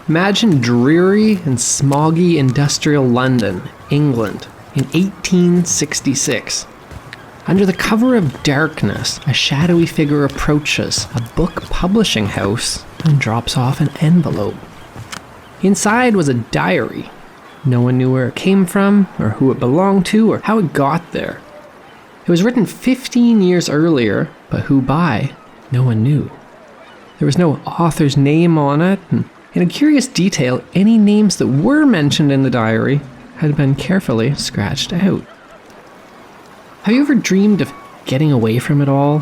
Imagine dreary and smoggy industrial London, England, in 1866. Under the cover of darkness, a shadowy figure approaches a book publishing house and drops off an envelope. Inside was a diary. No one knew where it came from, or who it belonged to, or how it got there. It was written 15 years earlier, but who by, no one knew. There was no author's name on it, and in a curious detail, any names that were mentioned in the diary had been carefully scratched out. Have you ever dreamed of getting away from it all?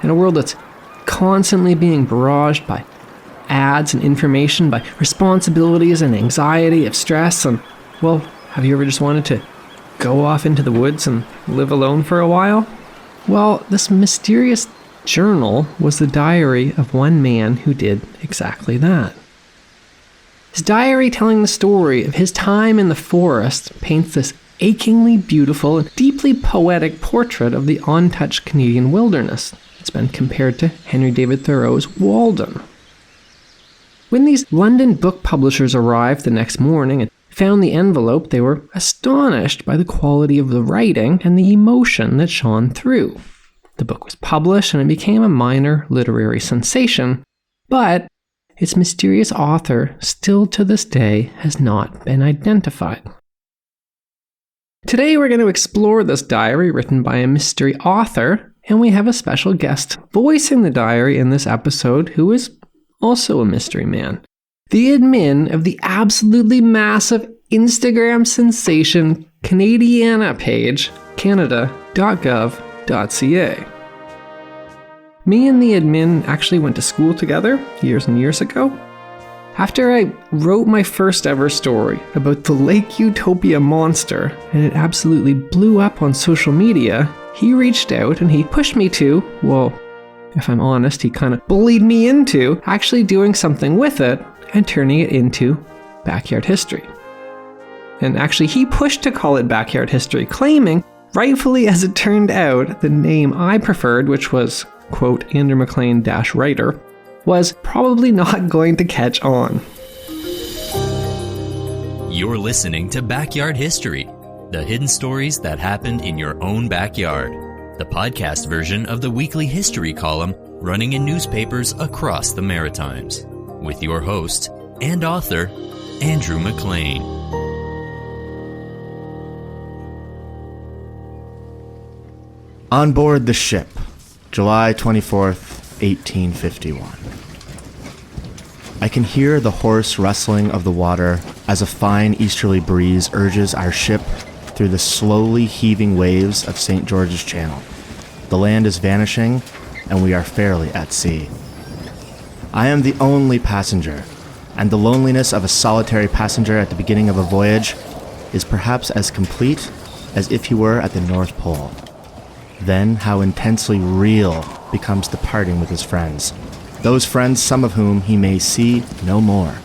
In a world that's constantly being barraged by ads and information, by responsibilities and anxiety of stress, and, well, have you ever just wanted to go off into the woods and live alone for a while? Well, this mysterious journal was the diary of one man who did exactly that. His diary, telling the story of his time in the forest, paints this achingly beautiful and deeply poetic portrait of the untouched Canadian wilderness. It's been compared to Henry David Thoreau's Walden. When these London book publishers arrived the next morning and found the envelope, they were astonished by the quality of the writing and the emotion that shone through. The book was published and it became a minor literary sensation, but its mysterious author still to this day has not been identified. Today we're going to explore this diary written by a mystery author, and we have a special guest voicing the diary in this episode who is also a mystery man. The admin of the absolutely massive Instagram sensation Canadiana page, canada.gov.ca. Me and the admin actually went to school together years and years ago. After I wrote my first ever story about the Lake Utopia monster, and it absolutely blew up on social media, he reached out and he pushed me to, well, if I'm honest, he kind of bullied me into actually doing something with it and turning it into Backyard History. And actually, he pushed to call it Backyard History, claiming, rightfully as it turned out, the name I preferred, which was, quote, Andrew McLean-writer, was probably not going to catch on. You're listening to Backyard History, the hidden stories that happened in your own backyard, the podcast version of the weekly history column running in newspapers across the Maritimes, with your host and author, Andrew McLean. On board the ship, July 24th, 1851. I can hear the hoarse rustling of the water as a fine easterly breeze urges our ship through the slowly heaving waves of St. George's Channel. The land is vanishing, and we are fairly at sea. I am the only passenger, and the loneliness of a solitary passenger at the beginning of a voyage is perhaps as complete as if he were at the North Pole. Then how intensely real becomes the parting with his friends, those friends some of whom he may see no more.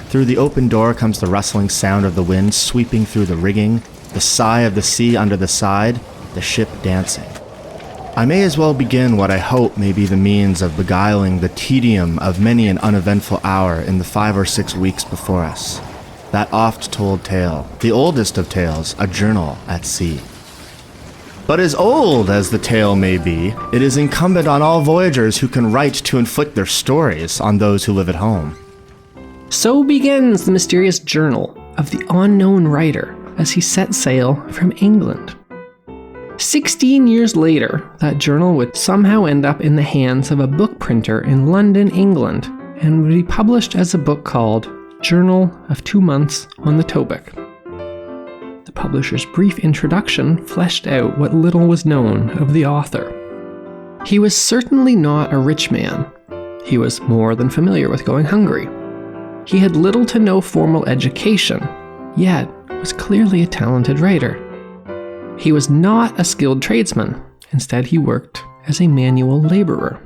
Through the open door comes the rustling sound of the wind sweeping through the rigging, the sigh of the sea under the side, the ship dancing. I may as well begin what I hope may be the means of beguiling the tedium of many an uneventful hour in the 5 or 6 weeks before us. That oft-told tale, the oldest of tales, a journal at sea. But as old as the tale may be, it is incumbent on all voyagers who can write to inflict their stories on those who live at home. So begins the mysterious journal of the unknown writer as he set sail from England. 16 years later, that journal would somehow end up in the hands of a book printer in London, England, and would be published as a book called Journal of 2 Months on the Tobic. The publisher's brief introduction fleshed out what little was known of the author. He was certainly not a rich man. He was more than familiar with going hungry. He had little to no formal education, yet was clearly a talented writer. He was not a skilled tradesman. Instead, he worked as a manual laborer.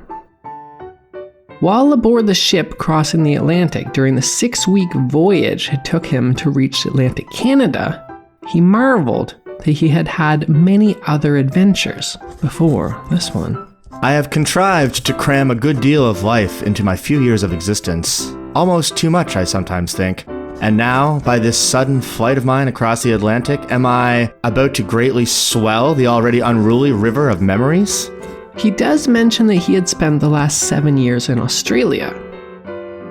While aboard the ship crossing the Atlantic during the 6-week voyage it took him to reach Atlantic Canada, he marveled that he had had many other adventures before this one. I have contrived to cram a good deal of life into my few years of existence, Almost too much, I sometimes think. And now, by this sudden flight of mine across the Atlantic, am I about to greatly swell the already unruly river of memories? He does mention that he had spent the last 7 years in Australia.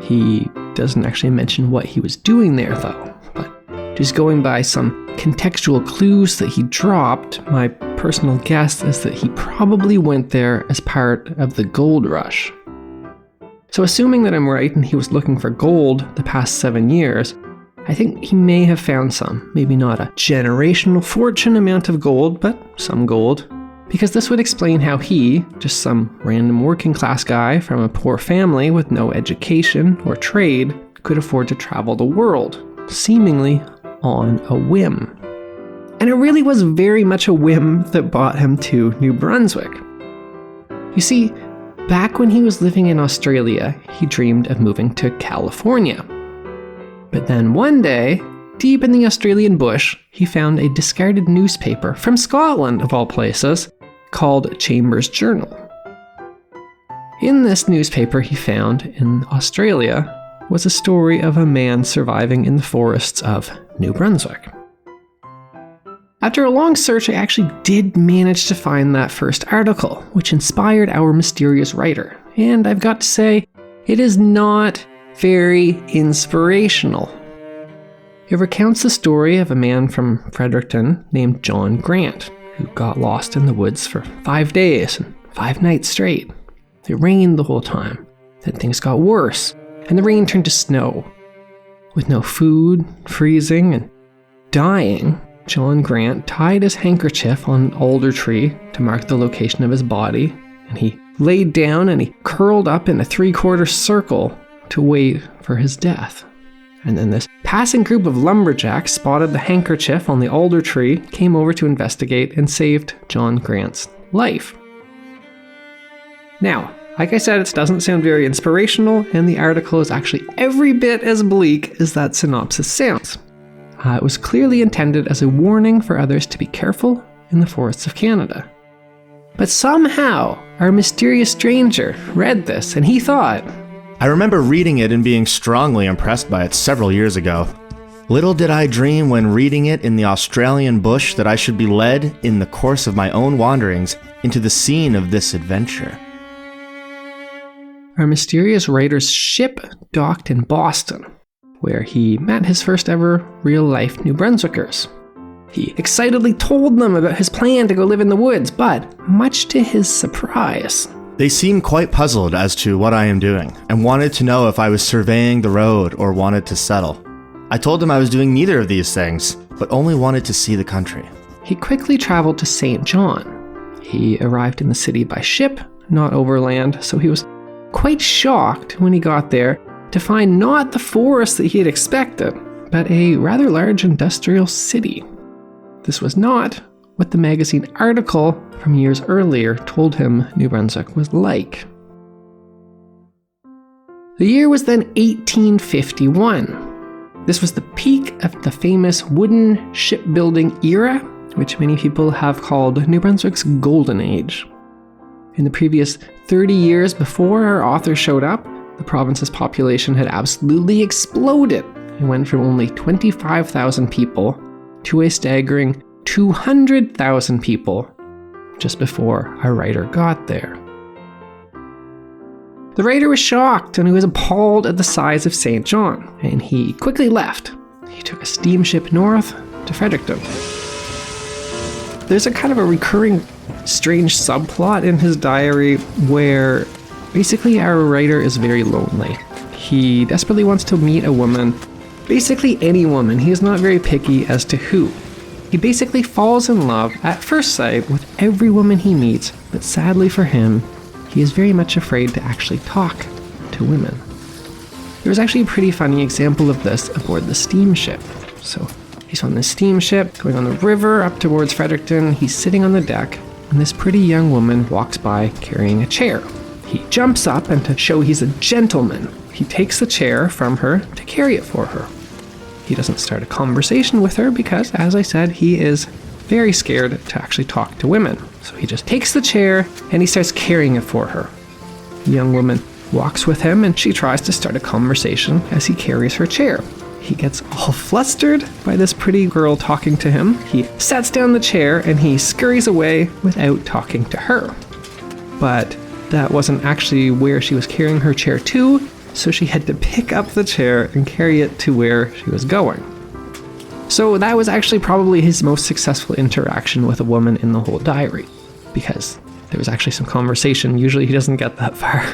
He doesn't actually mention what he was doing there, though. But just going by some contextual clues that he dropped, my personal guess is that he probably went there as part of the gold rush. So assuming that I'm right and he was looking for gold the past 7 years, I think he may have found some. Maybe not a generational fortune amount of gold, but some gold. Because this would explain how he, just some random working class guy from a poor family with no education or trade, could afford to travel the world, seemingly on a whim. And it really was very much a whim that brought him to New Brunswick. You see, back when he was living in Australia, he dreamed of moving to California. But then one day, deep in the Australian bush, he found a discarded newspaper from Scotland, of all places, called Chambers Journal. In this newspaper he found in Australia was a story of a man surviving in the forests of New Brunswick. After a long search, I actually did manage to find that first article, which inspired our mysterious writer. And I've got to say, it is not very inspirational. It recounts the story of a man from Fredericton named John Grant, who got lost in the woods for 5 days and 5 nights straight. It rained the whole time. Then things got worse, and the rain turned to snow. With no food, freezing, and dying, John Grant tied his handkerchief on an alder tree to mark the location of his body, and he laid down and he curled up in a 3/4 circle to wait for his death. And then this passing group of lumberjacks spotted the handkerchief on the alder tree, came over to investigate, and saved John Grant's life. Now, like I said, it doesn't sound very inspirational, and the article is actually every bit as bleak as that synopsis sounds. It was clearly intended as a warning for others to be careful in the forests of Canada. But somehow, our mysterious stranger read this and he thought, I remember reading it and being strongly impressed by it several years ago. Little did I dream when reading it in the Australian bush that I should be led, in the course of my own wanderings, into the scene of this adventure. Our mysterious writer's ship docked in Boston, where he met his first ever real-life New Brunswickers. He excitedly told them about his plan to go live in the woods, but much to his surprise, they seemed quite puzzled as to what I am doing, and wanted to know if I was surveying the road or wanted to settle. I told them I was doing neither of these things, but only wanted to see the country. He quickly traveled to St. John. He arrived in the city by ship, not overland, so he was quite shocked when he got there to find not the forest that he had expected, but a rather large industrial city. This was not what the magazine article from years earlier told him New Brunswick was like. The year was then 1851. This was the peak of the famous wooden shipbuilding era, which many people have called New Brunswick's Golden Age. In the previous 30 years before our author showed up, the province's population had absolutely exploded. It went from only 25,000 people to a staggering 200,000 people just before our writer got there. The writer was shocked and he was appalled at the size of St. John, and he quickly left. He took a steamship north to Fredericton. There's a kind of a recurring strange subplot in his diary where basically our writer is very lonely. He desperately wants to meet a woman, basically any woman. He is not very picky as to who. He basically falls in love at first sight with every woman he meets, but sadly for him, he is very much afraid to actually talk to women. There was actually a pretty funny example of this aboard the steamship. So he's on the steamship, going on the river up towards Fredericton. He's sitting on the deck, and this pretty young woman walks by carrying a chair. He jumps up, and to show he's a gentleman, he takes the chair from her to carry it for her. He doesn't start a conversation with her because, as I said, he is very scared to actually talk to women. So he just takes the chair and he starts carrying it for her. The young woman walks with him and she tries to start a conversation as he carries her chair. He gets all flustered by this pretty girl talking to him. He sets down the chair and he scurries away without talking to her. But that wasn't actually where she was carrying her chair to, so she had to pick up the chair and carry it to where she was going. So that was actually probably his most successful interaction with a woman in the whole diary, because there was actually some conversation. Usually he doesn't get that far.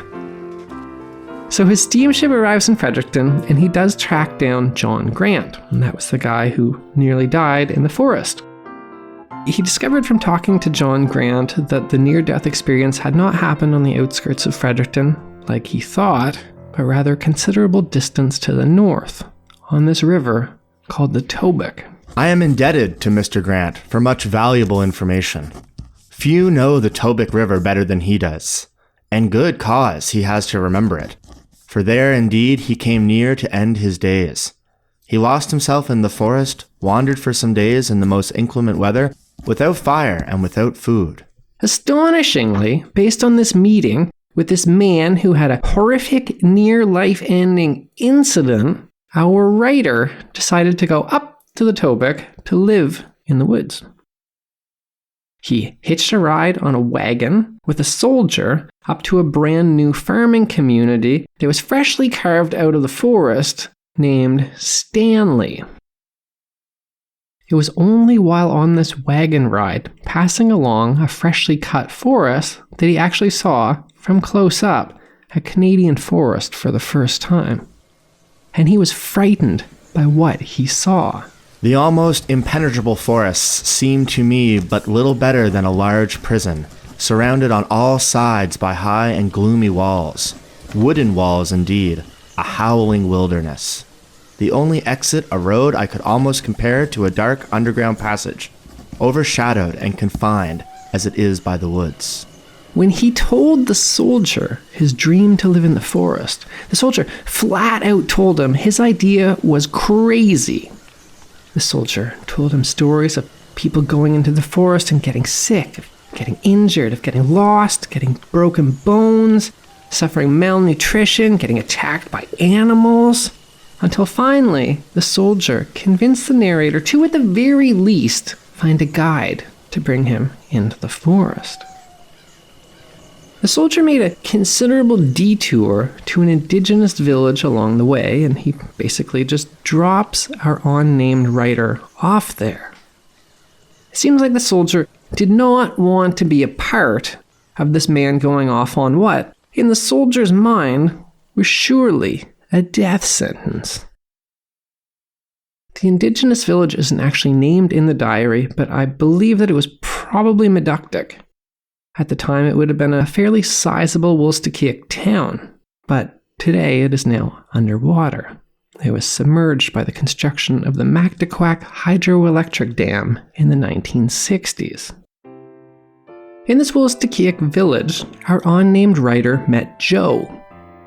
So his steamship arrives in Fredericton, and he does track down John Grant, and that was the guy who nearly died in the forest. He discovered from talking to John Grant that the near-death experience had not happened on the outskirts of Fredericton, like he thought, but rather a considerable distance to the north, on this river called the Tobic. I am indebted to Mr. Grant for much valuable information. Few know the Tobic River better than he does, and good cause he has to remember it. For there, indeed, he came near to end his days. He lost himself in the forest, wandered for some days in the most inclement weather, without fire and without food. Astonishingly, based on this meeting with this man who had a horrific near-life-ending incident, our writer decided to go up to the Tobic to live in the woods. He hitched a ride on a wagon with a soldier up to a brand new farming community that was freshly carved out of the forest named Stanley. It was only while on this wagon ride, passing along a freshly cut forest, that he actually saw, from close up, a Canadian forest for the first time. And he was frightened by what he saw. The almost impenetrable forests seemed to me but little better than a large prison, surrounded on all sides by high and gloomy walls. Wooden walls, indeed, a howling wilderness. The only exit a road I could almost compare to a dark underground passage, overshadowed and confined as it is by the woods. When he told the soldier his dream to live in the forest, the soldier flat out told him his idea was crazy. The soldier told him stories of people going into the forest and getting sick, of getting injured, of getting lost, getting broken bones, suffering malnutrition, getting attacked by animals, until finally the soldier convinced the narrator to, at the very least, find a guide to bring him into the forest. The soldier made a considerable detour to an indigenous village along the way, and he basically just drops our unnamed writer off there. It seems like the soldier did not want to be a part of this man going off on what, in the soldier's mind, was surely a death sentence. The indigenous village isn't actually named in the diary, but I believe that it was probably Meductic. At the time, it would have been a fairly sizable Wolstakiak town, but today it is now underwater. It was submerged by the construction of the Mactaquac hydroelectric dam in the 1960s. In this Wolstakiak village, our unnamed writer met Joe,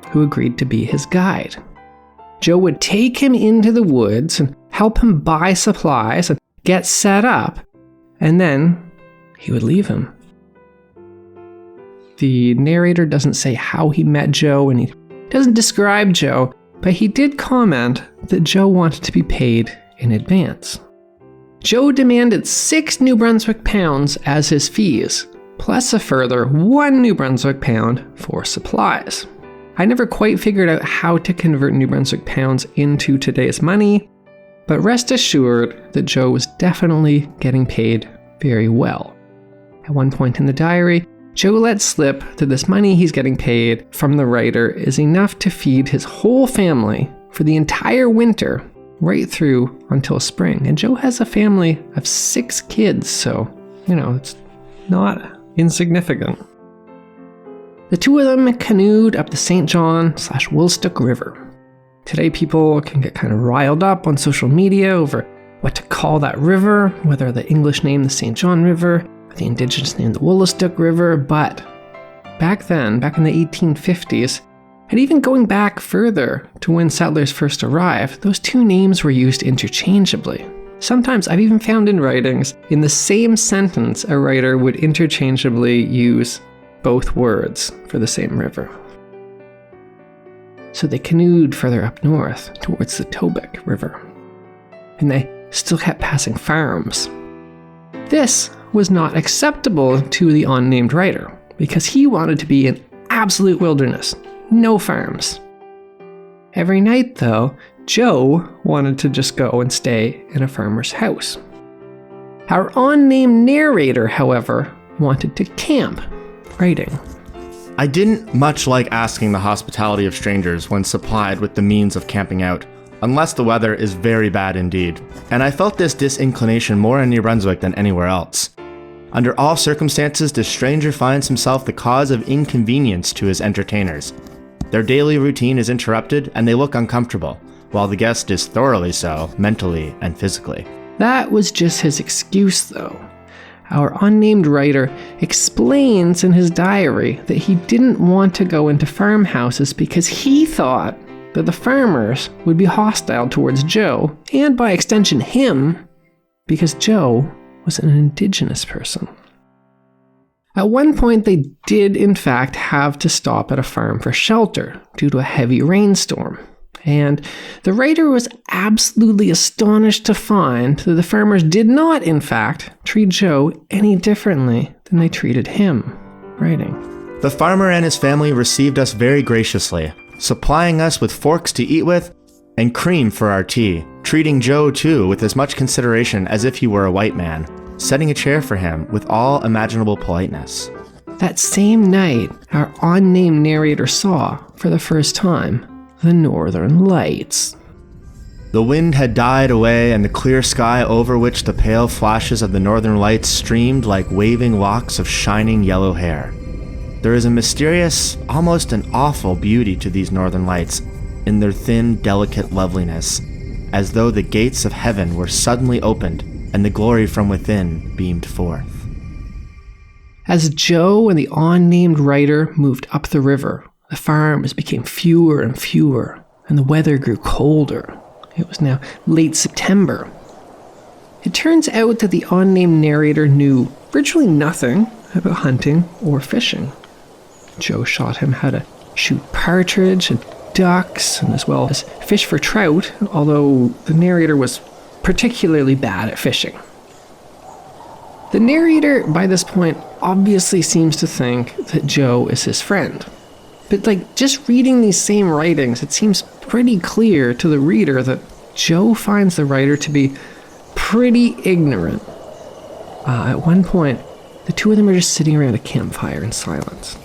who agreed to be his guide. Joe would take him into the woods and help him buy supplies and get set up, and then he would leave him. The narrator doesn't say how he met Joe, and he doesn't describe Joe, but he did comment that Joe wanted to be paid in advance. Joe demanded 6 New Brunswick pounds as his fees, plus a further 1 New Brunswick pound for supplies. I never quite figured out how to convert New Brunswick pounds into today's money, but rest assured that Joe was definitely getting paid very well. At one point in the diary, Joe let slip that this money he's getting paid from the writer is enough to feed his whole family for the entire winter, right through until spring. And Joe has a family of 6 kids, so, it's not insignificant. The two of them canoed up the St. John/Woolstook River. Today people can get kind of riled up on social media over what to call that river, whether the English name the St. John River, the indigenous name the Woolastook River, but back then, back in the 1850s, and even going back further to when settlers first arrived, those two names were used interchangeably. Sometimes I've even found in writings, in the same sentence, a writer would interchangeably use both words for the same river. so they canoed further up north towards the Tobic River. And they still kept passing farms. This was not acceptable to the unnamed writer, because he wanted to be in absolute wilderness, no farms. Every night, though, Joe wanted to just go and stay in a farmer's house. Our unnamed narrator, however, wanted to camp, writing. I didn't much like asking the hospitality of strangers when supplied with the means of camping out, unless the weather is very bad indeed, and I felt this disinclination more in New Brunswick than anywhere else. Under all circumstances, the stranger finds himself the cause of inconvenience to his entertainers. Their daily routine is interrupted and they look uncomfortable, while the guest is thoroughly so, mentally and physically. That was just his excuse, though. Our unnamed writer explains in his diary that he didn't want to go into farmhouses because he thought that the farmers would be hostile towards Joe, and by extension him, because Joe was an indigenous person. At one point, they did in fact have to stop at a farm for shelter due to a heavy rainstorm. And the writer was absolutely astonished to find that the farmers did not, in fact, treat Joe any differently than they treated him, writing. The farmer and his family received us very graciously, supplying us with forks to eat with and cream for our tea, treating Joe too with as much consideration as if he were a white man, setting a chair for him with all imaginable politeness. That same night, our unnamed narrator saw, for the first time, the Northern Lights. The wind had died away, and the clear sky over which the pale flashes of the Northern Lights streamed like waving locks of shining yellow hair. There is a mysterious, almost an awful beauty to these Northern Lights in their thin, delicate loveliness, as though the gates of heaven were suddenly opened and the glory from within beamed forth. As Joe and the unnamed writer moved up the river, the farms became fewer and fewer, and the weather grew colder. It was now late September. It turns out that the unnamed narrator knew virtually nothing about hunting or fishing. Joe showed him how to shoot partridge and ducks, and as well as fish for trout, although the narrator was particularly bad at fishing. The narrator, by this point, obviously seems to think that Joe is his friend. But just reading these same writings, it seems pretty clear to the reader that Joe finds the writer to be pretty ignorant. At one point, the two of them are just sitting around a campfire in silence.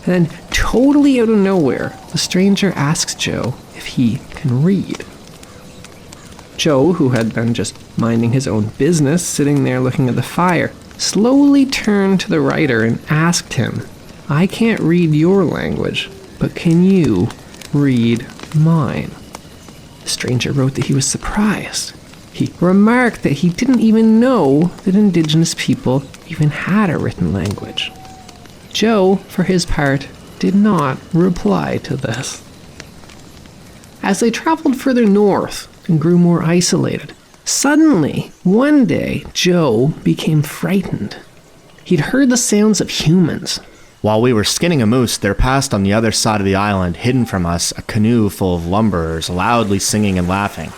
And then, totally out of nowhere, the stranger asks Joe if he can read. Joe, who had been just minding his own business, sitting there looking at the fire, slowly turned to the writer and asked him, "I can't read your language, but can you read mine?" The stranger wrote that he was surprised. He remarked that he didn't even know that indigenous people even had a written language. Joe, for his part, did not reply to this. As they traveled further north and grew more isolated, suddenly, one day, Joe became frightened. He'd heard the sounds of humans. While we were skinning a moose, there passed on the other side of the island, hidden from us, a canoe full of lumberers, loudly singing and laughing.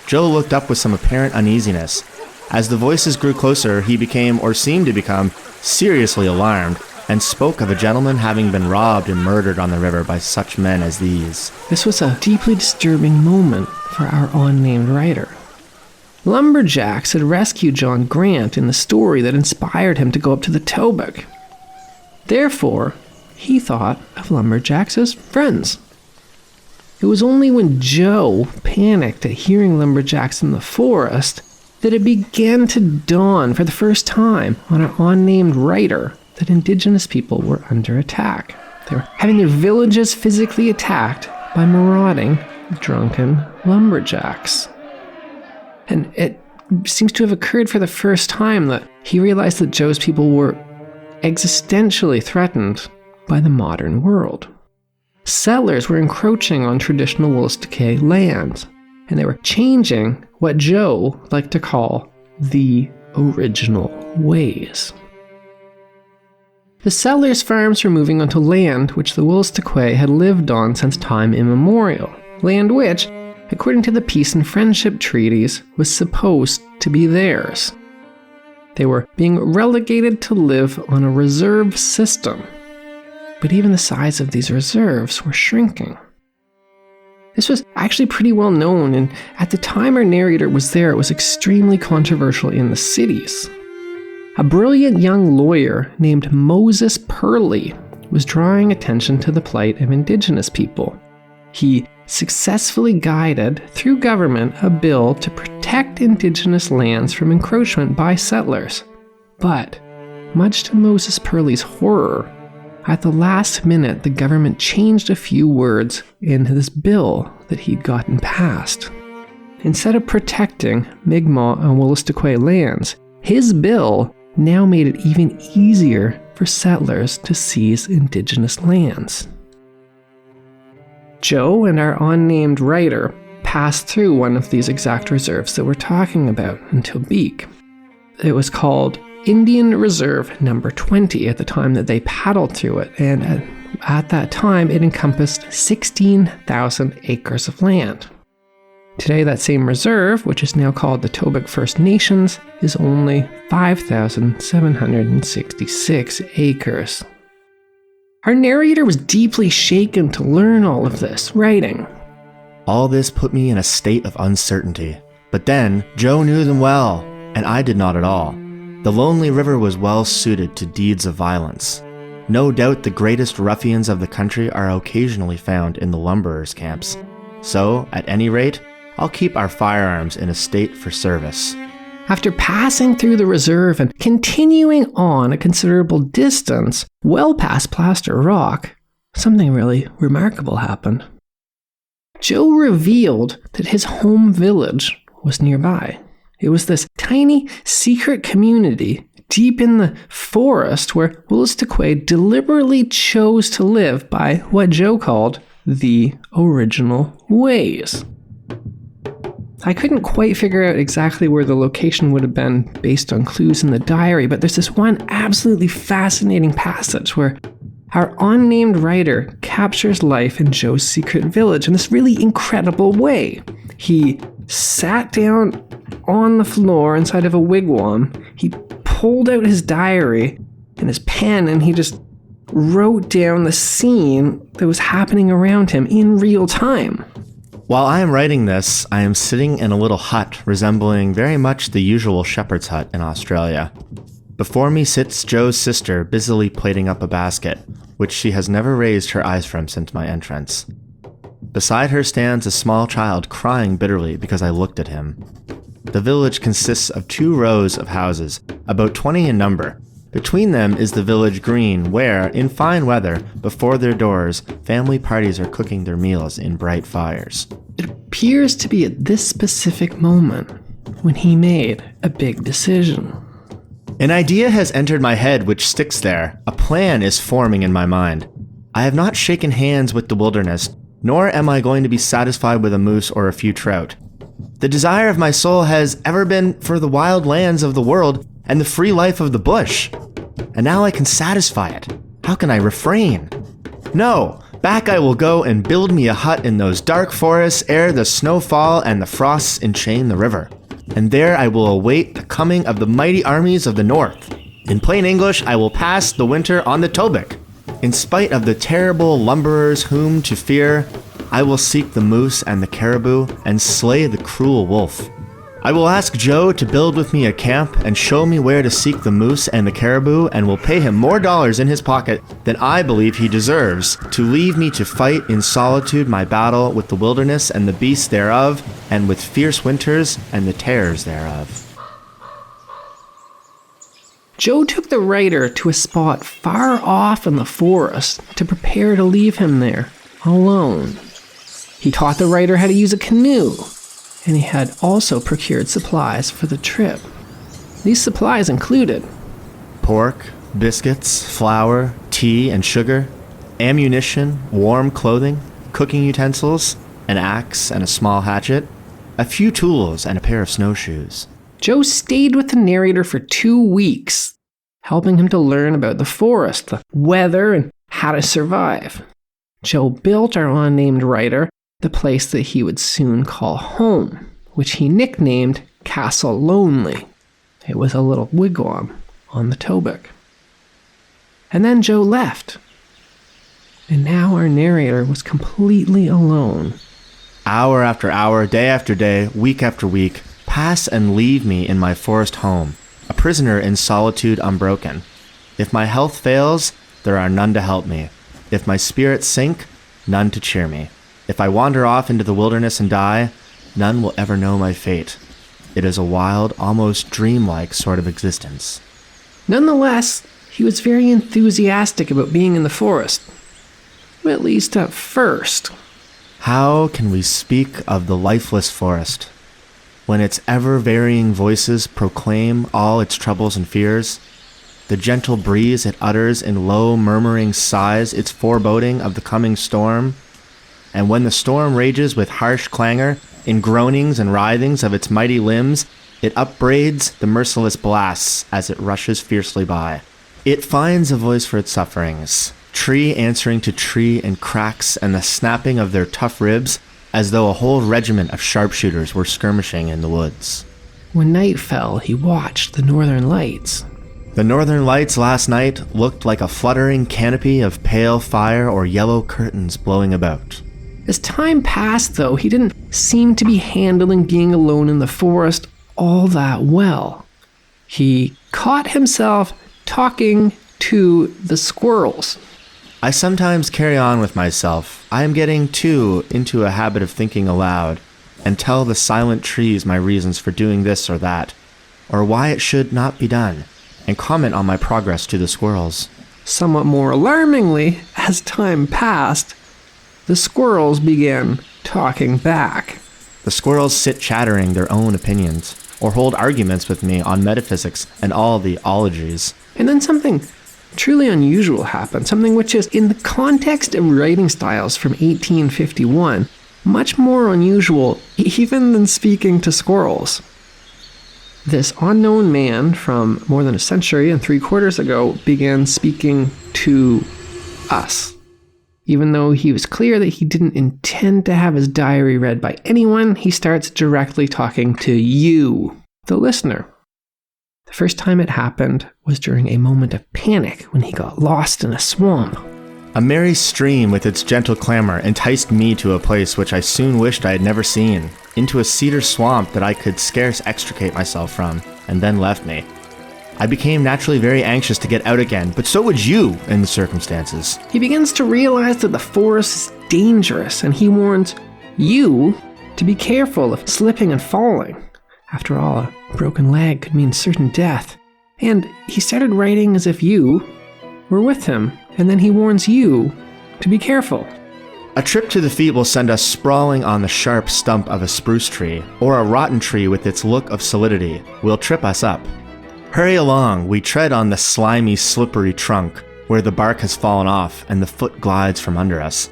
Joe looked up with some apparent uneasiness. As the voices grew closer, he became, or seemed to become, seriously alarmed, and spoke of a gentleman having been robbed and murdered on the river by such men as these. This was a deeply disturbing moment for our unnamed writer. Lumberjacks had rescued John Grant in the story that inspired him to go up to the Tobic. Therefore, he thought of lumberjacks as friends. It was only when Joe panicked at hearing lumberjacks in the forest that it began to dawn for the first time on our unnamed writer that indigenous people were under attack. They were having their villages physically attacked by marauding, drunken lumberjacks. And it seems to have occurred for the first time that he realized that Joe's people were existentially threatened by the modern world. Settlers were encroaching on traditional Wolastoqey lands, and they were changing what Joe liked to call the original ways. The settlers' farms were moving onto land which the Wolastoqey had lived on since time immemorial, land which, according to the peace and friendship treaties, was supposed to be theirs. They were being relegated to live on a reserve system, but even the size of these reserves were shrinking. This was actually pretty well known, and at the time our narrator was there, it was extremely controversial in the cities. A brilliant young lawyer named Moses Purley was drawing attention to the plight of Indigenous people. He successfully guided, through government, a bill to protect Indigenous lands from encroachment by settlers. But, much to Moses Purley's horror, at the last minute the government changed a few words in this bill that he'd gotten passed. Instead of protecting Mi'kmaq and Wolastoqey lands, his bill now made it even easier for settlers to seize Indigenous lands. Joe and our unnamed writer passed through one of these exact reserves that we're talking about in Tobique. It was called Indian Reserve Number 20 at the time that they paddled through it, and at that time it encompassed 16,000 acres of land. Today, that same reserve, which is now called the Tobique First Nations, is only 5,766 acres. Our narrator was deeply shaken to learn all of this, writing, All this put me in a state of uncertainty. But then, Joe knew them well, and I did not at all. The lonely river was well suited to deeds of violence. No doubt the greatest ruffians of the country are occasionally found in the lumberers' camps. So, at any rate, I'll keep our firearms in a state for service. After passing through the reserve and continuing on a considerable distance, well past Plaster Rock, something really remarkable happened. Joe revealed that his home village was nearby. It was this tiny, secret community deep in the forest where Wolastoqey deliberately chose to live by what Joe called the original ways. I couldn't quite figure out exactly where the location would have been based on clues in the diary, but there's this one absolutely fascinating passage where our unnamed writer captures life in Joe's secret village in this really incredible way. He sat down on the floor inside of a wigwam, he pulled out his diary and his pen, and he just wrote down the scene that was happening around him in real time. While I am writing this, I am sitting in a little hut resembling very much the usual shepherd's hut in Australia. Before me sits Joe's sister busily plating up a basket, which she has never raised her eyes from since my entrance. Beside her stands a small child crying bitterly because I looked at him. The village consists of 2 rows of houses, about 20 in number. Between them is the village green where, in fine weather, before their doors, family parties are cooking their meals in bright fires. It appears to be at this specific moment when he made a big decision. An idea has entered my head which sticks there. A plan is forming in my mind. I have not shaken hands with the wilderness, nor am I going to be satisfied with a moose or a few trout. The desire of my soul has ever been for the wild lands of the world and the free life of the bush. And now I can satisfy it. How can I refrain? No, back I will go and build me a hut in those dark forests ere the snow fall and the frosts enchain the river. And there I will await the coming of the mighty armies of the north. In plain English, I will pass the winter on the Tobique. In spite of the terrible lumberers whom to fear, I will seek the moose and the caribou and slay the cruel wolf. I will ask Joe to build with me a camp and show me where to seek the moose and the caribou, and will pay him more dollars in his pocket than I believe he deserves to leave me to fight in solitude my battle with the wilderness and the beasts thereof, and with fierce winters and the terrors thereof. Joe took the writer to a spot far off in the forest to prepare to leave him there, alone. He taught the writer how to use a canoe, and he had also procured supplies for the trip. These supplies included pork, biscuits, flour, tea and sugar, ammunition, warm clothing, cooking utensils, an axe and a small hatchet, a few tools and a pair of snowshoes. Joe stayed with the narrator for 2 weeks. helping him to learn about the forest, the weather, and how to survive. Joe built our unnamed writer the place that he would soon call home, which he nicknamed Castle Lonely. It was a little wigwam on the Tobic. And then Joe left. And now our narrator was completely alone. Hour after hour, day after day, week after week, pass and leave me in my forest home, a prisoner in solitude unbroken. If my health fails, there are none to help me. If my spirits sink, none to cheer me. If I wander off into the wilderness and die, none will ever know my fate. It is a wild, almost dreamlike sort of existence. Nonetheless, he was very enthusiastic about being in the forest. At least at first. How can we speak of the lifeless forest when its ever-varying voices proclaim all its troubles and fears? The gentle breeze it utters in low murmuring sighs its foreboding of the coming storm. And when the storm rages with harsh clangor, in groanings and writhings of its mighty limbs, it upbraids the merciless blasts as it rushes fiercely by. It finds a voice for its sufferings, tree answering to tree in cracks and the snapping of their tough ribs, as though a whole regiment of sharpshooters were skirmishing in the woods. When night fell, he watched the northern lights. The northern lights last night looked like a fluttering canopy of pale fire or yellow curtains blowing about. As time passed, though, he didn't seem to be handling being alone in the forest all that well. He caught himself talking to the squirrels. I sometimes carry on with myself. I am getting, too, into a habit of thinking aloud, and tell the silent trees my reasons for doing this or that, or why it should not be done, and comment on my progress to the squirrels. Somewhat more alarmingly, as time passed, the squirrels began talking back. The squirrels sit chattering their own opinions, or hold arguments with me on metaphysics and all the ologies. And then something truly unusual happened, something which is, in the context of writing styles from 1851, much more unusual even than speaking to squirrels. This unknown man from more than a century and 3/4 ago began speaking to us. Even though he was clear that he didn't intend to have his diary read by anyone, he starts directly talking to you, the listener. The first time it happened was during a moment of panic when he got lost in a swamp. A merry stream with its gentle clamor enticed me to a place which I soon wished I had never seen, into a cedar swamp that I could scarce extricate myself from, and then left me. I became naturally very anxious to get out again, but so would you in the circumstances. He begins to realize that the forest is dangerous, and he warns you to be careful of slipping and falling. After all, a broken leg could mean certain death. And he started writing as if you were with him, and then he warns you to be careful. A trip to the feet will send us sprawling on the sharp stump of a spruce tree, or a rotten tree with its look of solidity will trip us up. Hurry along, we tread on the slimy, slippery trunk, where the bark has fallen off and the foot glides from under us.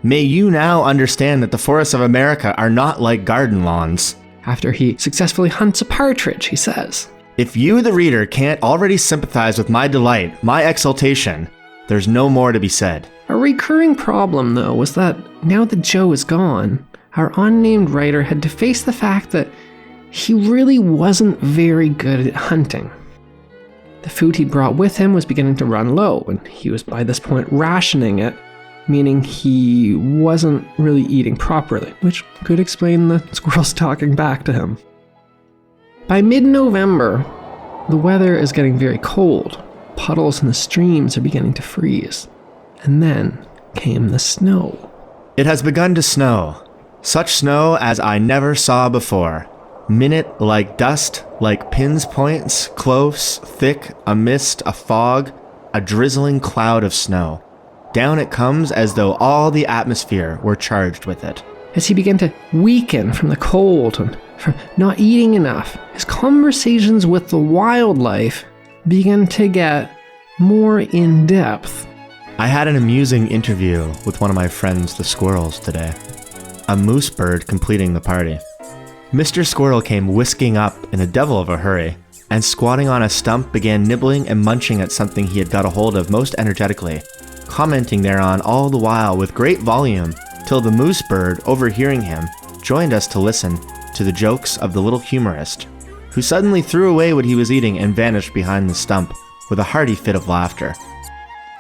May you now understand that the forests of America are not like garden lawns. After he successfully hunts a partridge, he says, If you, the reader, can't already sympathize with my delight, my exultation, there's no more to be said. A recurring problem, though, was that now that Joe is gone, our unnamed writer had to face the fact that he really wasn't very good at hunting. The food he'd brought with him was beginning to run low, and he was by this point rationing it, meaning he wasn't really eating properly, which could explain the squirrels talking back to him. By mid-November, the weather is getting very cold. Puddles in the streams are beginning to freeze. And then came the snow. It has begun to snow. Such snow as I never saw before. Minute like dust, like pins points, close, thick, a mist, a fog, a drizzling cloud of snow. Down it comes as though all the atmosphere were charged with it. As he began to weaken from the cold and from not eating enough, his conversations with the wildlife began to get more in-depth. I had an amusing interview with one of my friends, the squirrels, today. A moose bird completing the party. Mr. Squirrel came whisking up in a devil of a hurry, and squatting on a stump began nibbling and munching at something he had got a hold of most energetically, commenting thereon all the while with great volume, till the moose bird, overhearing him, joined us to listen to the jokes of the little humorist, who suddenly threw away what he was eating and vanished behind the stump with a hearty fit of laughter.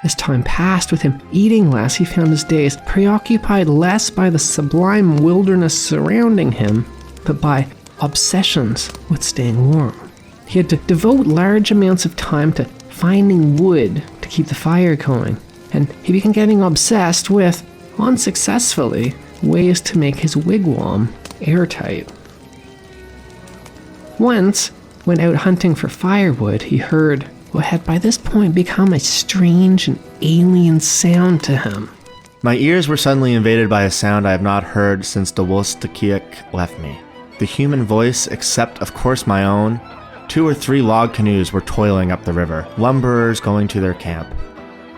As time passed, with him eating less, he found his days preoccupied less by the sublime wilderness surrounding him, but by obsessions with staying warm. He had to devote large amounts of time to finding wood to keep the fire going, and he began getting obsessed with, unsuccessfully, ways to make his wigwam airtight. Once, when out hunting for firewood, he heard what had by this point become a strange and alien sound to him. My ears were suddenly invaded by a sound I have not heard since the Wolstakiak left me. The human voice, except of course my own. 2 or 3 log canoes were toiling up the river, lumberers going to their camp.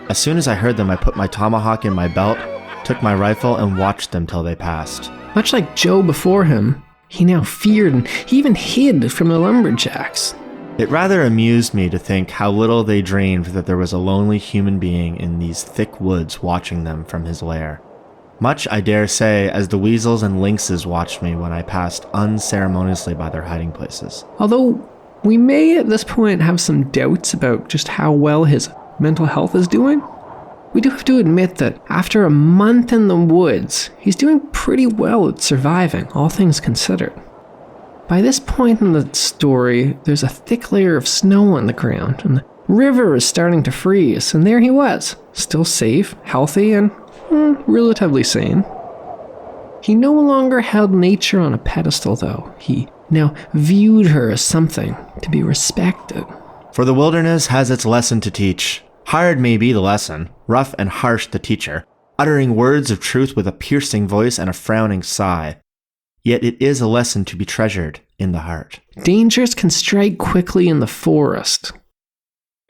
As soon as I heard them, I put my tomahawk in my belt, took my rifle, and watched them till they passed. Much like Joe before him, he now feared and he even hid from the lumberjacks. It rather amused me to think how little they dreamed that there was a lonely human being in these thick woods watching them from his lair. Much, I dare say, as the weasels and lynxes watched me when I passed unceremoniously by their hiding places. Although we may at this point have some doubts about just how well his mental health is doing, we do have to admit that after a month in the woods, he's doing pretty well at surviving, all things considered. By this point in the story, there's a thick layer of snow on the ground, and the river is starting to freeze, and there he was, still safe, healthy, and relatively sane. He no longer held nature on a pedestal, though. He now viewed her as something to be respected. For the wilderness has its lesson to teach. Hard may be the lesson, rough and harsh the teacher, uttering words of truth with a piercing voice and a frowning sigh. Yet it is a lesson to be treasured in the heart. Dangers can strike quickly in the forest.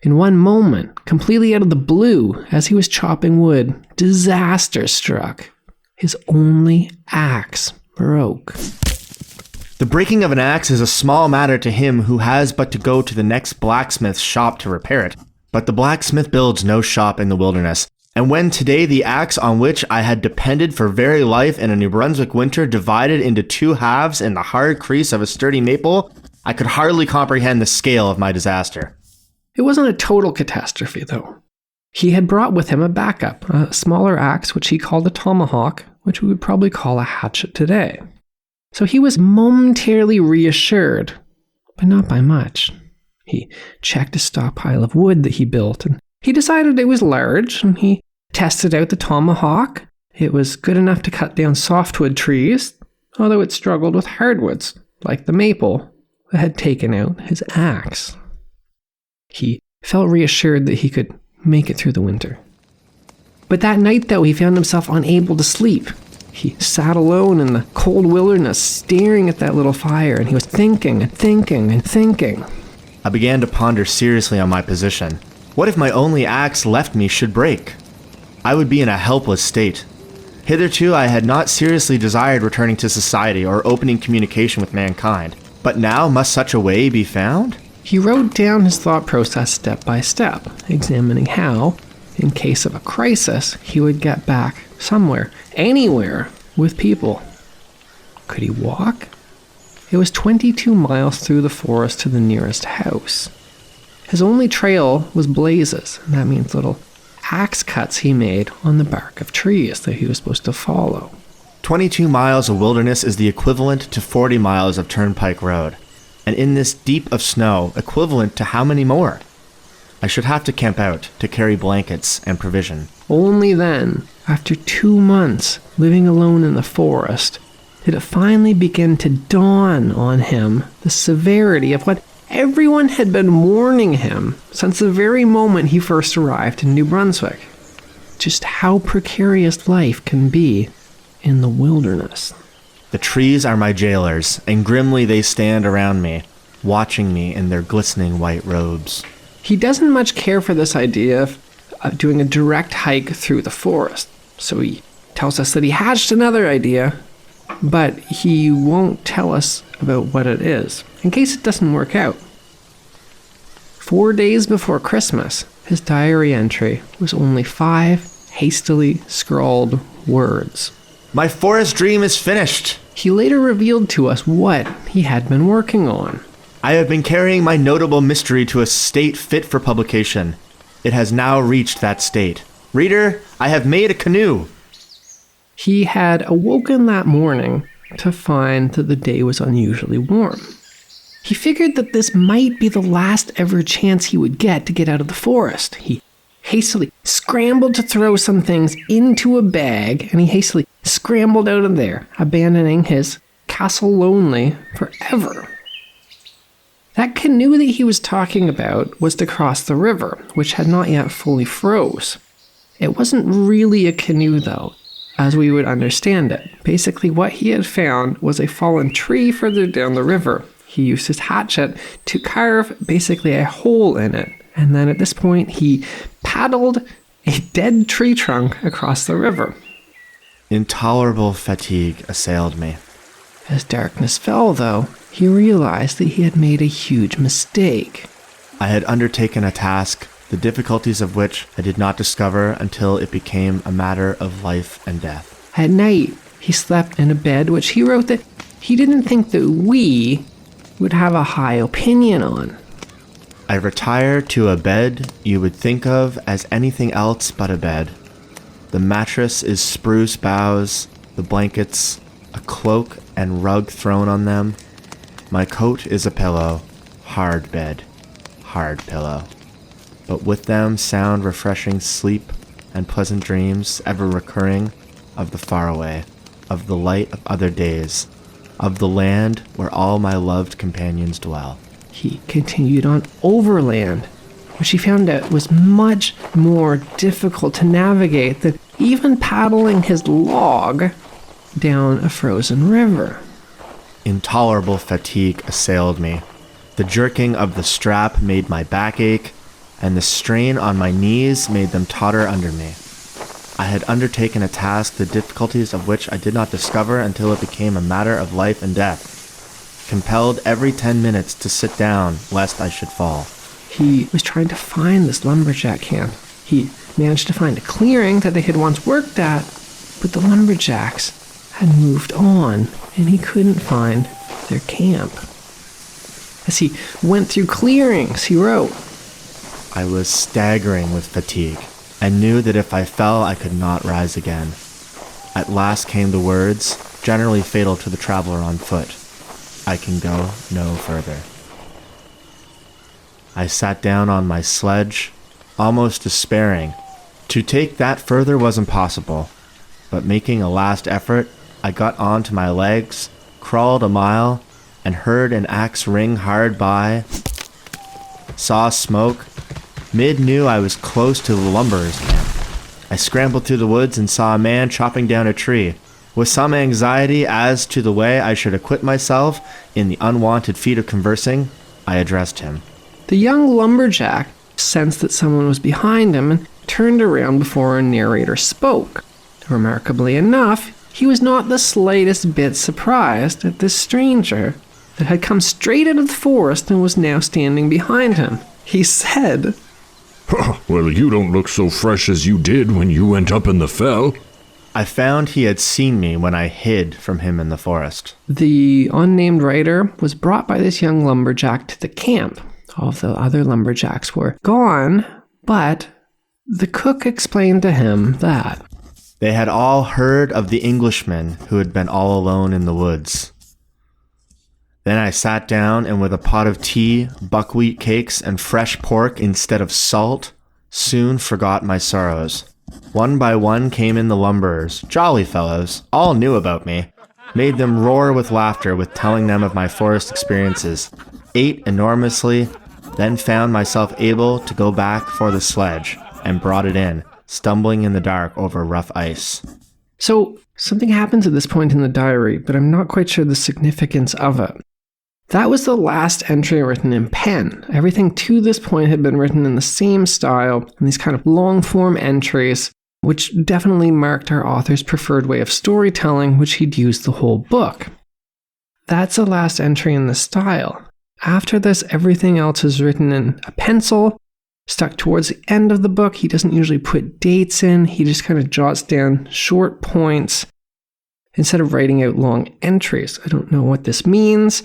In one moment, completely out of the blue, as he was chopping wood, disaster struck. His only axe broke. The breaking of an axe is a small matter to him who has but to go to the next blacksmith's shop to repair it. But the blacksmith builds no shop in the wilderness. And when today the axe on which I had depended for very life in a New Brunswick winter divided into 2 halves in the hard crease of a sturdy maple, I could hardly comprehend the scale of my disaster. It wasn't a total catastrophe, though. He had brought with him a backup, a smaller axe which he called a tomahawk, which we would probably call a hatchet today. So he was momentarily reassured, but not by much. He checked a stockpile of wood that he built, and he decided it was large, and he tested out the tomahawk. It was good enough to cut down softwood trees, although it struggled with hardwoods, like the maple that had taken out his axe. He felt reassured that he could make it through the winter. But that night, though, he found himself unable to sleep. He sat alone in the cold wilderness, staring at that little fire, and he was thinking and thinking and thinking. I began to ponder seriously on my position. What if my only axe left me should break? I would be in a helpless state. Hitherto I had not seriously desired returning to society or opening communication with mankind. But now must such a way be found? He wrote down his thought process step by step, examining how, in case of a crisis, he would get back somewhere, anywhere, with people. Could he walk? It was 22 miles through the forest to the nearest house. His only trail was blazes, and that means little axe cuts he made on the bark of trees that he was supposed to follow. 22 miles of wilderness is the equivalent to 40 miles of turnpike road, and in this deep of snow, equivalent to how many more? I should have to camp out to carry blankets and provision. Only then, after 2 months living alone in the forest, did it finally begin to dawn on him the severity of what everyone had been warning him since the very moment he first arrived in New Brunswick. Just how precarious life can be in the wilderness. The trees are my jailers, and grimly they stand around me, watching me in their glistening white robes. He doesn't much care for this idea of doing a direct hike through the forest, so he tells us that he hatched another idea, but he won't tell us about what it is, in case it doesn't work out. 4 days before Christmas, his diary entry was only 5 hastily scrawled words. My forest dream is finished. He later revealed to us what he had been working on. I have been carrying my notable mystery to a state fit for publication. It has now reached that state. Reader, I have made a canoe. He had awoken that morning to find that the day was unusually warm. He figured that this might be the last ever chance he would get to get out of the forest. He hastily scrambled to throw some things into a bag, and he hastily scrambled out of there, abandoning his castle lonely forever. That canoe that he was talking about was to cross the river, which had not yet fully froze. It wasn't really a canoe, though, as we would understand it. Basically, what he had found was a fallen tree further down the river. He used his hatchet to carve basically a hole in it, and then at this point, he paddled a dead tree trunk across the river. Intolerable fatigue assailed me. As darkness fell, though, he realized that he had made a huge mistake. I had undertaken a task, the difficulties of which I did not discover until it became a matter of life and death. At night, he slept in a bed which he wrote that he didn't think that we would have a high opinion on. I retired to a bed you would think of as anything else but a bed. The mattress is spruce boughs, the blankets, a cloak and rug thrown on them. My coat is a pillow, hard bed, hard pillow. But with them sound refreshing sleep and pleasant dreams ever recurring of the faraway, of the light of other days, of the land where all my loved companions dwell. He continued on overland, which he found out was much more difficult to navigate than even paddling his log down a frozen river. Intolerable fatigue assailed me. The jerking of the strap made my back ache, and the strain on my knees made them totter under me. I had undertaken a task the difficulties of which I did not discover until it became a matter of life and death. Compelled every 10 minutes to sit down lest I should fall. He was trying to find this lumberjack camp. He managed to find a clearing that they had once worked at, but the lumberjacks had moved on, and he couldn't find their camp. As he went through clearings, he wrote, I was staggering with fatigue, and knew that if I fell, I could not rise again. At last came the words, generally fatal to the traveler on foot, I can go no further. I sat down on my sledge, almost despairing. To take that further was impossible, but making a last effort, I got onto my legs, crawled a mile, and heard an axe ring hard by. Saw smoke. Mid knew I was close to the lumberers' camp. I scrambled through the woods and saw a man chopping down a tree. With some anxiety as to the way I should acquit myself in the unwanted feat of conversing, I addressed him. The young lumberjack sensed that someone was behind him and turned around before our narrator spoke. Remarkably enough, he was not the slightest bit surprised at this stranger that had come straight out of the forest and was now standing behind him. He said, Well, you don't look so fresh as you did when you went up in the fell. I found he had seen me when I hid from him in the forest. The unnamed writer was brought by this young lumberjack to the camp. All of the other lumberjacks were gone, but the cook explained to him that they had all heard of the Englishman who had been all alone in the woods. Then I sat down and with a pot of tea, buckwheat cakes, and fresh pork instead of salt, soon forgot my sorrows. One by one came in the lumberers, jolly fellows, all knew about me. Made them roar with laughter with telling them of my forest experiences. Ate enormously, then found myself able to go back for the sledge, and brought it in, stumbling in the dark over rough ice. So, something happens at this point in the diary, but I'm not quite sure the significance of it. That was the last entry written in pen. Everything to this point had been written in the same style, and these kind of long-form entries, which definitely marked our author's preferred way of storytelling, which he'd used the whole book. That's the last entry in the style. after this, everything else is written in a pencil, stuck towards the end of the book. He doesn't usually put dates in. He just kind of jots down short points instead of writing out long entries. I don't know what this means,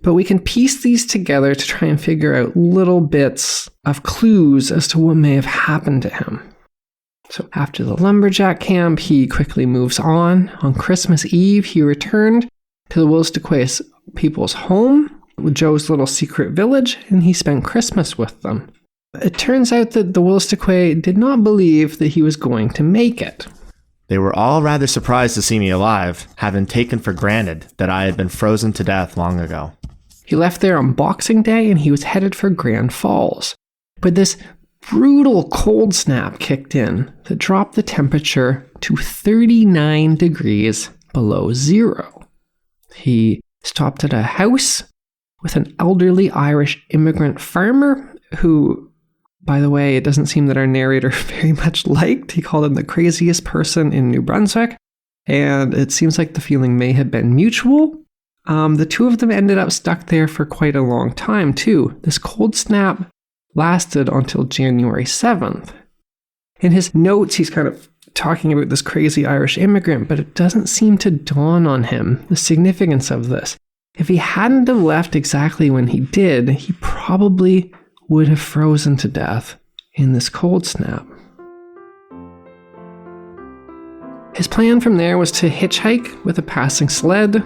but we can piece these together to try and figure out little bits of clues as to what may have happened to him. So after the lumberjack camp, he quickly moves on. On Christmas Eve, he returned to the Wolastoqey people's home, with Joe's little secret village, and he spent Christmas with them. It turns out that the Wolastoqey did not believe that he was going to make it. They were all rather surprised to see me alive, having taken for granted that I had been frozen to death long ago. He left there on Boxing Day and he was headed for Grand Falls. But this brutal cold snap kicked in that dropped the temperature to 39 degrees below zero. He stopped at a house with an elderly Irish immigrant farmer who, by the way, it doesn't seem that our narrator very much liked. He called him the craziest person in New Brunswick, and it seems like the feeling may have been mutual. The two of them ended up stuck there for quite a long time, too. This cold snap lasted until January 7th. In his notes, he's kind of talking about this crazy Irish immigrant, but it doesn't seem to dawn on him the significance of this. If he hadn't have left exactly when he did, he probably would have frozen to death in this cold snap. His plan from there was to hitchhike with a passing sled,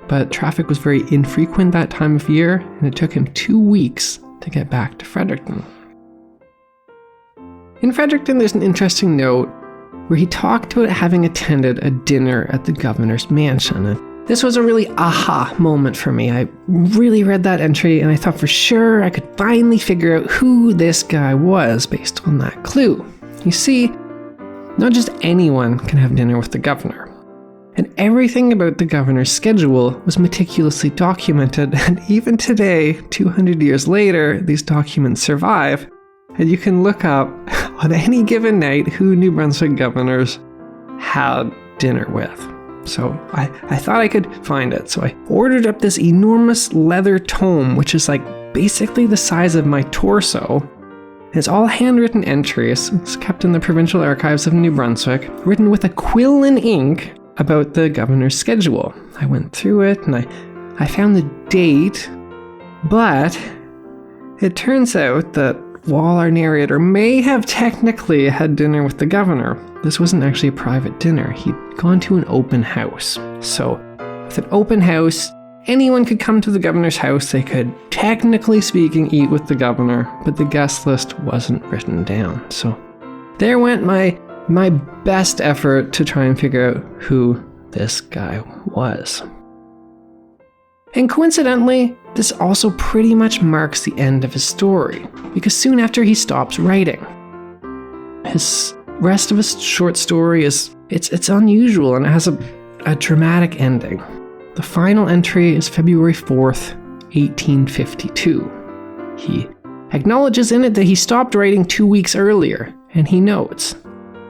but traffic was very infrequent that time of year, and it took him 2 weeks to get back to Fredericton. In Fredericton, there's an interesting note where he talked about having attended a dinner at the governor's mansion. And this was a really aha moment for me. I really read that entry and I thought for sure I could finally figure out who this guy was based on that clue. You see, not just anyone can have dinner with the governor. And everything about the governor's schedule was meticulously documented, and even today, 200 years later, these documents survive, and you can look up on any given night who New Brunswick governors had dinner with. So I thought I could find it, so I ordered up this enormous leather tome, which is like basically the size of my torso. It's all handwritten entries. It's kept in the Provincial Archives of New Brunswick, written with a quill and ink about the governor's schedule. I went through it and I found the date, but it turns out that while our narrator may have technically had dinner with the governor, this wasn't actually a private dinner. He'd gone to an open house. So with an open house, anyone could come to the governor's house. They could, technically speaking, eat with the governor, but the guest list wasn't written down. So there went my best effort to try and figure out who this guy was. And coincidentally, this also pretty much marks the end of his story, because soon after he stops writing. His rest of his short story it's unusual and it has a dramatic ending. The final entry is February 4th, 1852. He acknowledges in it that he stopped writing 2 weeks earlier, and he notes,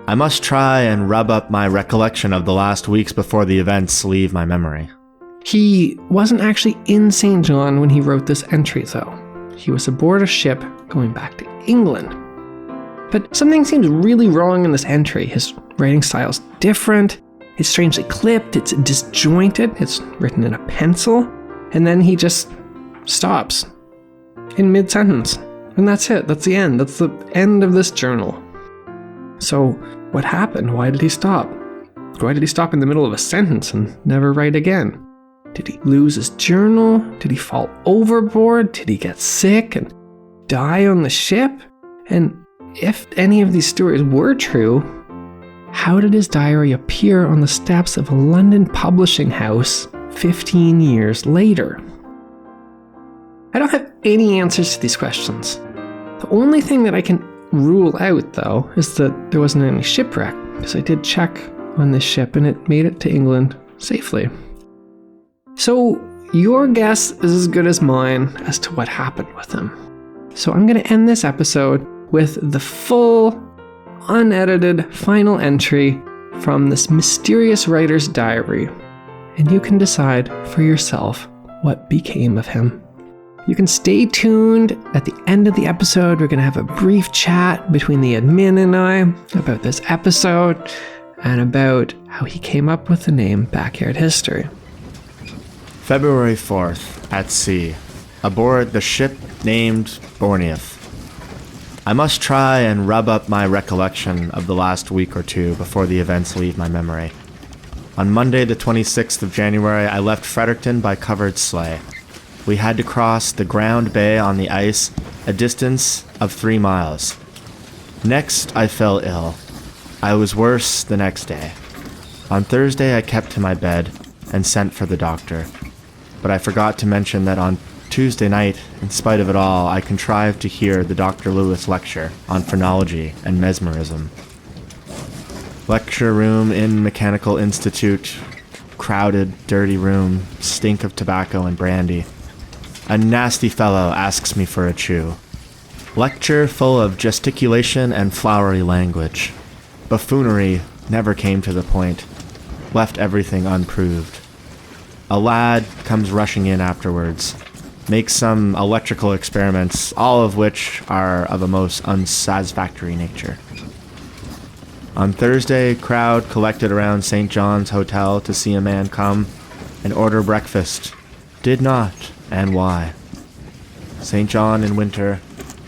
I must try and rub up my recollection of the last weeks before the events leave my memory. He wasn't actually in St. John when he wrote this entry, though. He was aboard a ship going back to England. But something seems really wrong in this entry. His writing style's different, it's strangely clipped, it's disjointed, it's written in a pencil, and then he just stops in mid-sentence. And that's it, that's the end, that's the end of this journal. So, what happened? Why did he stop? Why did he stop in the middle of a sentence and never write again? Did he lose his journal? Did he fall overboard? Did he get sick and die on the ship? And if any of these stories were true, how did his diary appear on the steps of a London publishing house 15 years later? I don't have any answers to these questions. The only thing that I can rule out, though, is that there wasn't any shipwreck, because I did check on this ship and it made it to England safely. So your guess is as good as mine as to what happened with him. So I'm going to end this episode with the full, unedited final entry from this mysterious writer's diary, and you can decide for yourself what became of him. You can stay tuned. At the end of the episode, we're going to have a brief chat between the admin and I about this episode and about how he came up with the name Backyard History. February 4th, at sea, aboard the ship named Borneath. I must try and rub up my recollection of the last week or two before the events leave my memory. On Monday, the 26th of January, I left Fredericton by covered sleigh. We had to cross the Ground Bay on the ice, a distance of 3 miles. Next, I fell ill. I was worse the next day. On Thursday, I kept to my bed and sent for the doctor. But I forgot to mention that on Tuesday night, in spite of it all, I contrived to hear the Dr. Lewis lecture on phrenology and mesmerism. Lecture room in Mechanical Institute, crowded, dirty room, stink of tobacco and brandy. A nasty fellow asks me for a chew. Lecture full of gesticulation and flowery language. Buffoonery never came to the point, left everything unproved. A lad comes rushing in afterwards, makes some electrical experiments, all of which are of a most unsatisfactory nature. On Thursday, crowd collected around St. John's Hotel to see a man come and order breakfast. Did not, and why? St. John in winter,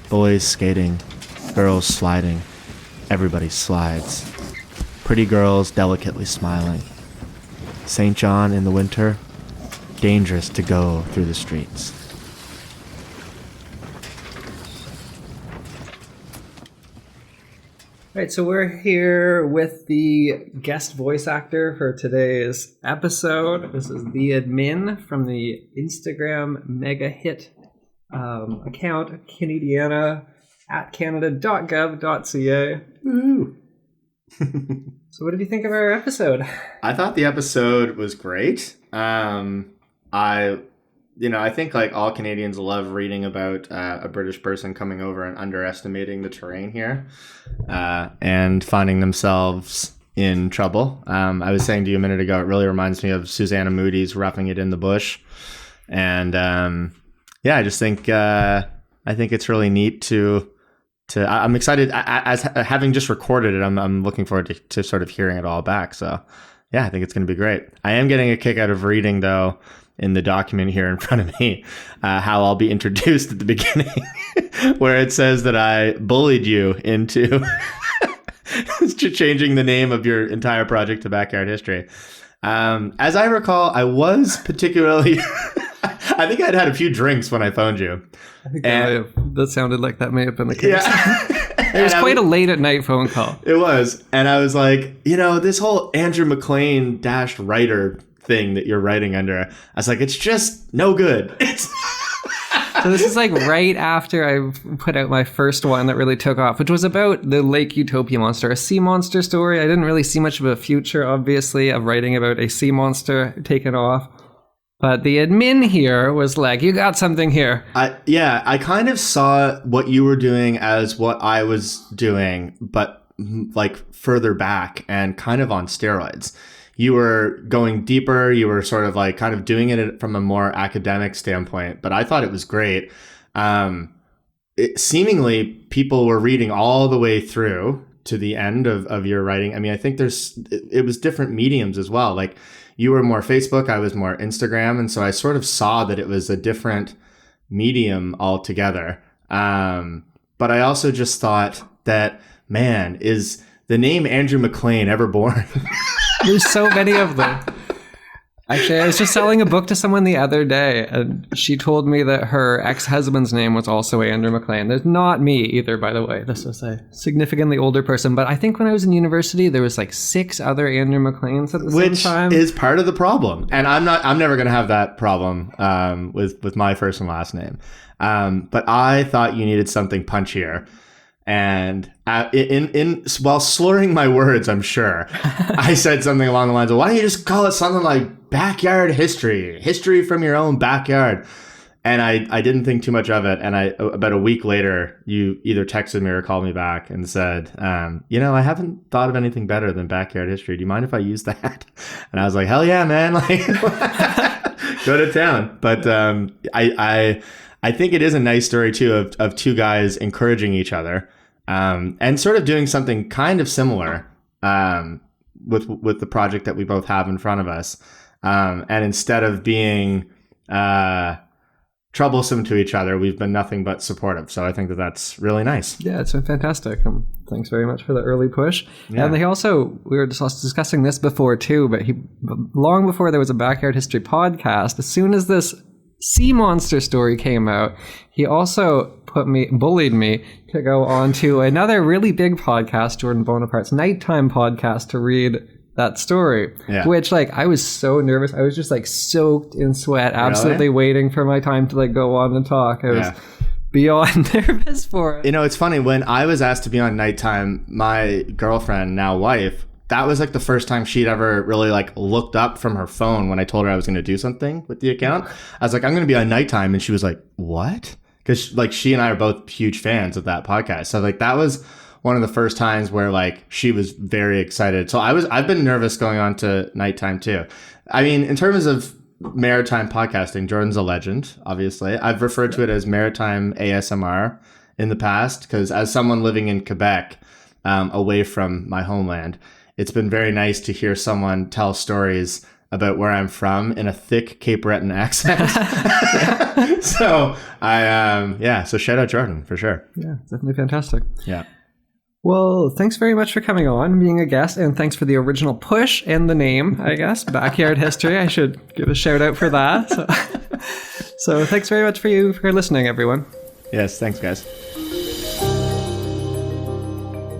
boys skating, girls sliding, everybody slides. Pretty girls delicately smiling. St. John in the winter, dangerous to go through the streets. All right, so we're here with the guest voice actor for today's episode. This is the admin from the Instagram mega hit account, Canadiana at canada.gov.ca. Woo! So what did you think of our episode? I thought the episode was great. I think like all Canadians love reading about a British person coming over and underestimating the terrain here and finding themselves in trouble. I was saying to you a minute ago, it really reminds me of Susanna Moody's Roughing It in the Bush. And I just think I think it's really neat to I'm excited as having just recorded it. I'm looking forward to sort of hearing it all back. So yeah, I think it's going to be great. I am getting a kick out of reading though in the document here in front of me how I'll be introduced at the beginning, where it says that I bullied you into changing the name of your entire project to Backyard History. As I recall, I was particularly. I think I'd had a few drinks when I phoned you. I think that sounded like that may have been the case. Yeah. It was quite a late at night phone call. It was. And I was like, this whole Andrew McLean -writer thing that you're writing under, I was like, it's just no good. So this is like right after I put out my first one that really took off, which was about the Lake Utopia monster, a sea monster story. I didn't really see much of a future, obviously, of writing about a sea monster taking off. But the admin here was like, you got something here. I kind of saw what you were doing as what I was doing, but like further back and kind of on steroids. You were going deeper. You were sort of like kind of doing it from a more academic standpoint, but I thought it was great. Seemingly people were reading all the way through to the end of your writing. I mean, I think it was different mediums as well. Like you were more Facebook, I was more Instagram. And so I sort of saw that it was a different medium altogether. But I also just thought that, man, is the name Andrew McLean ever born? There's so many of them. Actually, I was just selling a book to someone the other day, and she told me that her ex-husband's name was also Andrew McLean. There's not me either, by the way. This was a significantly older person. But I think when I was in university, there was like 6 other Andrew McLeans at the same time. Which is part of the problem. And I'm never going to have that problem with my first and last name. But I thought you needed something punchier. And while slurring my words, I'm sure, I said something along the lines of, why don't you just call it something like Backyard History from your own backyard? And I didn't think too much of it. And about a week later, you either texted me or called me back and said, I haven't thought of anything better than Backyard History. Do you mind if I use that? And I was like, hell yeah, man. Like, go to town. But I think it is a nice story too of two guys encouraging each other, and sort of doing something kind of similar with the project that we both have in front of us. And instead of being troublesome to each other, we've been nothing but supportive. So I think that that's really nice. Yeah, it's been fantastic. Thanks very much for the early push. Yeah. And we were discussing this before too, but long before there was a Backyard History podcast, as soon as this sea monster story came out, he also bullied me to go on to another really big podcast, Jordan Bonaparte's Nighttime podcast, to read that story, which I was so nervous. I was just soaked in sweat, absolutely waiting for my time to go on and talk. I was beyond nervous for it. It's funny, when I was asked to be on Nighttime, my girlfriend, now wife, that was the first time she'd ever really looked up from her phone when I told her I was going to do something with the account. I was like, I'm going to be on Nighttime. And she was like, what? Because she and I are both huge fans of that podcast. So that was one of the first times where she was very excited. So I've been nervous going on to Nighttime too. I mean, in terms of maritime podcasting, Jordan's a legend, obviously. I've referred to it as maritime ASMR in the past, because as someone living in Quebec, away from my homeland, it's been very nice to hear someone tell stories about where I'm from in a thick Cape Breton accent. So so shout out Jordan for sure. Yeah, definitely fantastic. Yeah. Well, thanks very much for coming on, being a guest, and thanks for the original push and the name, I guess, Backyard History. I should give a shout out for that. So thanks very much for listening, everyone. Yes, thanks, guys.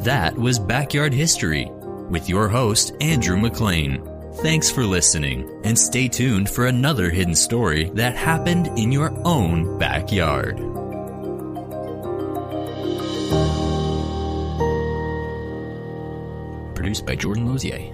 That was Backyard History with your host, Andrew McLean. Thanks for listening, and stay tuned for another hidden story that happened in your own backyard. Produced by Jordan Lozier.